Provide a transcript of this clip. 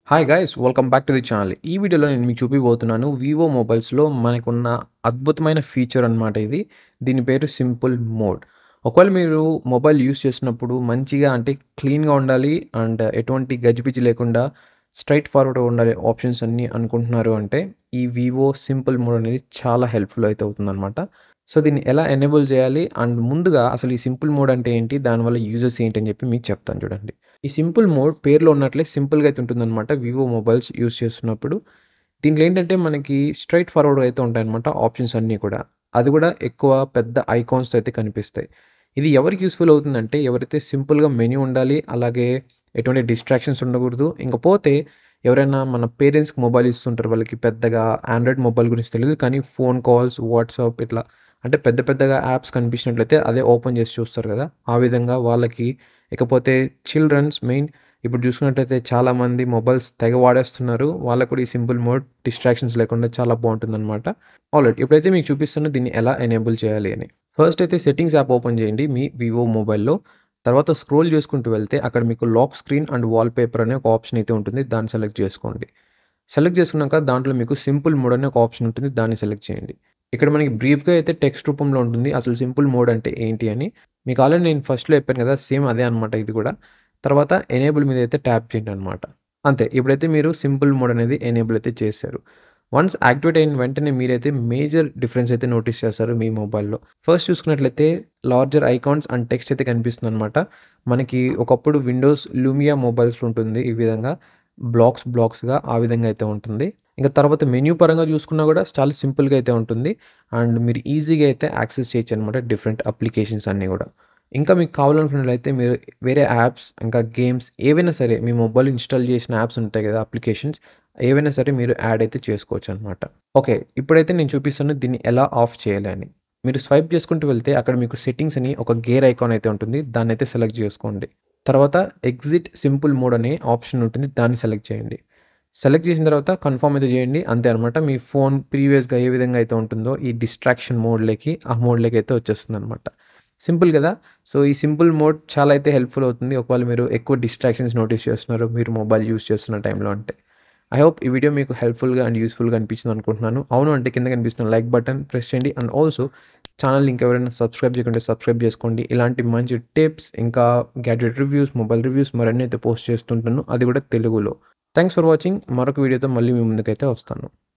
Hi guys welcome back to the channel. ఈ వీడియోలో నేను మీకు చూపిపోతున్నాను వివో మొబైల్స్లో మనకున్న అద్భుతమైన ఫీచర్ అనమాట ఇది. దీని పేరు సింపుల్ మోడ్. ఒకవేళ మీరు మొబైల్ యూస్ చేస్తున్నప్పుడు మంచిగా అంటే క్లీన్గా ఉండాలి అండ్ ఎటువంటి గజిబిజి లేకుండా స్ట్రైట్ ఫార్వర్డ్గా ఉండాలి ఆప్షన్స్ అన్నీ అనుకుంటున్నారు అంటే ఈ వివో సింపుల్ మోడ్ అనేది చాలా హెల్ప్ఫుల్ అయితే అవుతుందన్నమాట. సో దీన్ని ఎలా ఎనేబుల్ చేయాలి అండ్ ముందుగా అసలు ఈ సింపుల్ మోడ్ అంటే ఏంటి, దానివల్ల యూజెస్ ఏంటి అని చెప్పి మీకు చెప్తాను చూడండి. ఈ సింపుల్ మోడ్ పేరులో ఉన్నట్లే సింపుల్‌గా అయితే ఉంటుందనమాట వివో మొబైల్స్ యూజ్ చేస్తున్నప్పుడు. దీంట్లో ఏంటంటే మనకి స్ట్రెయిట్ ఫార్వర్డ్‌గా అయితే ఉంటాయన్నమాట ఆప్షన్స్ అన్నీ కూడా. అది కూడా ఎక్కువ పెద్ద ఐకాన్స్‌తో అయితే కనిపిస్తాయి. ఇది ఎవరికి యూజ్‌ఫుల్ అవుతుందంటే ఎవరైతే సింపుల్‌గా మెన్యూ ఉండాలి, అలాగే ఎటువంటి డిస్ట్రాక్షన్స్ ఉండకూడదు. ఇంకపోతే ఎవరైనా మన పేరెంట్స్‌కి మొబైల్ ఇస్తుంటారు. వాళ్ళకి పెద్దగా ఆండ్రాయిడ్ మొబైల్ గురించి తెలీదు. కానీ ఫోన్ కాల్స్, వాట్సాప్ ఇట్లా అంటే పెద్ద పెద్దగా యాప్స్ కనిపించినట్లయితే అదే ఓపెన్ చేసి చూస్తారు కదా! ఆ విధంగా వాళ్ళకి. ఇకపోతే చిల్డ్రన్స్ మెయిన్ ఇప్పుడు చూసుకున్నట్టయితే చాలామంది మొబైల్స్ తెగ వాడేస్తున్నారు. వాళ్ళకి కూడా ఈ సింపుల్ మోడ్ డిస్ట్రాక్షన్స్ లేకుండా చాలా బావుంటుందనమాట. ఆల్రైట్, ఇప్పుడైతే మీకు చూపిస్తాను దీన్ని ఎలా ఎనేబుల్ చేయాలి అని. ఫస్ట్ అయితే సెట్టింగ్స్ యాప్ ఓపెన్ చేయండి మీ వివో మొబైల్‌లో. తర్వాత స్క్రోల్ చేసుకుంటూ వెళ్తే అక్కడ మీకు లాక్ స్క్రీన్ అండ్ వాల్‌పేపర్ అనే ఒక ఆప్షన్ అయితే ఉంటుంది. దాన్ని సెలెక్ట్ చేసుకోండి. సెలెక్ట్ చేసుకున్నాక దాంట్లో మీకు సింపుల్ మోడ్ అనే ఒక ఆప్షన్ ఉంటుంది. దాన్ని సెలెక్ట్ చేయండి. ఇక్కడ మనకి బ్రీఫ్‌గా అయితే టెక్స్ట్ రూపంలో ఉంటుంది. అసలు సింపుల్ మోడ్ అంటే ఏంటి అని. మీకు ఆల్రెడీ నేను ఫస్ట్‌లో చెప్పాను కదా! సేమ్ అదే అనమాట ఇది కూడా. తర్వాత ఎనేబుల్ మీద అయితే ట్యాప్ చేయండి అనమాట. అంతే. ఇప్పుడైతే మీరు సింపుల్ మోడ్ అనేది ఎనేబుల్ అయితే చేశారు. వన్స్ యాక్టివేట్ అయిన వెంటనే మీరైతే మేజర్ డిఫరెన్స్ అయితే నోటీస్ చేస్తారు మీ మొబైల్‌లో. ఫస్ట్ చూసుకున్నట్లయితే లార్జర్ ఐకాన్స్ అండ్ టెక్స్ట్ అయితే కనిపిస్తుందనమాట. మనకి ఒకప్పుడు విండోస్ లూమియా మొబైల్స్‌లో ఉంటుంది ఈ విధంగా. బ్లాక్స్‌గా ఆ విధంగా అయితే ఉంటుంది. ఇంక తర్వాత మెన్యూ పరంగా చూసుకున్నా కూడా చాలా సింపుల్‌గా అయితే ఉంటుంది. అండ్ మీరు ఈజీగా అయితే యాక్సెస్ చేయొచ్చనమాట డిఫరెంట్ అప్లికేషన్స్ అన్నీ గూడా. ఇంకా మీకు కావాలనుకున్నట్లయితే మీరు వేరే యాప్స్, ఇంకా గేమ్స్ ఏవైనా సరే మీ మొబైల్‌లో ఇన్‌స్టాల్ చేసిన యాప్స్ ఉంటాయి కదా! అప్లికేషన్స్ ఏవైనా సరే మీరు యాడ్ అయితే చేసుకోవచ్చనమాట. ఓకే. ఇప్పుడైతే నేను చూపిస్తాను దీన్ని ఎలా ఆఫ్ చేయాలి అని. మీరు స్వైప్ చేసుకుంటూ వెళ్తే అక్కడ మీకు సెట్టింగ్స్ అని ఒక గేర్ ఐకాన్ అయితే ఉంటుంది. దాన్నయితే సెలెక్ట్ చేసుకోండి. తర్వాత ఎగ్జిట్ సింపుల్ మోడ్ అనే ఆప్షన్ ఉంటుంది. దాన్ని సెలెక్ట్ చేయండి. సెలెక్ట్ చేసిన తర్వాత కన్ఫర్మ్ అయితే చేయండి. అంతే అనమాట. మీ ఫోన్ ప్రీవియస్‌గా ఏ విధంగా అయితే ఉంటుందో ఈ డిస్ట్రాక్షన్ మోడ్‌లోకి, ఆ మోడ్‌లోకి అయితే వచ్చేస్తుందనమాట. సింపుల్ కదా! సో, ఈ సింపుల్ మోడ్ చాలా అయితే హెల్ప్‌ఫుల్ అవుతుంది. ఒకవేళ మీరు ఎక్కువ డిస్ట్రాక్షన్స్ నోటీస్ చేస్తున్నారు, మీరు మొబైల్ యూజ్ చేస్తున్న టైంలో అంటే. ఐ హోప్ ఈ వీడియో మీకు హెల్ప్‌ఫుల్‌గా అండ్ యూజ్‌ఫుల్‌గా అనిపించింది అనుకుంటున్నాను. అవును అంటే కింద కనిపిస్తున్న లైక్ బటన్ ప్రెస్ చేయండి. అండ్ ఆల్సో ఛానల్‌ని ఇంకెవరైనా సబ్స్క్రైబ్ చేయకుంటే సబ్స్క్రైబ్ చేసుకోండి. ఇలాంటి మంచి టిప్స్, ఇంకా గ్యాడ్జెట్ రివ్యూస్, మొబైల్ రివ్యూస్ మరిన్ని అయితే పోస్ట్ చేస్తుంటాను. అది కూడా తెలుగులో. Thanks for watching. మరొక వీడియోతో మళ్ళీ మీ ముందుకైతే వస్తాను.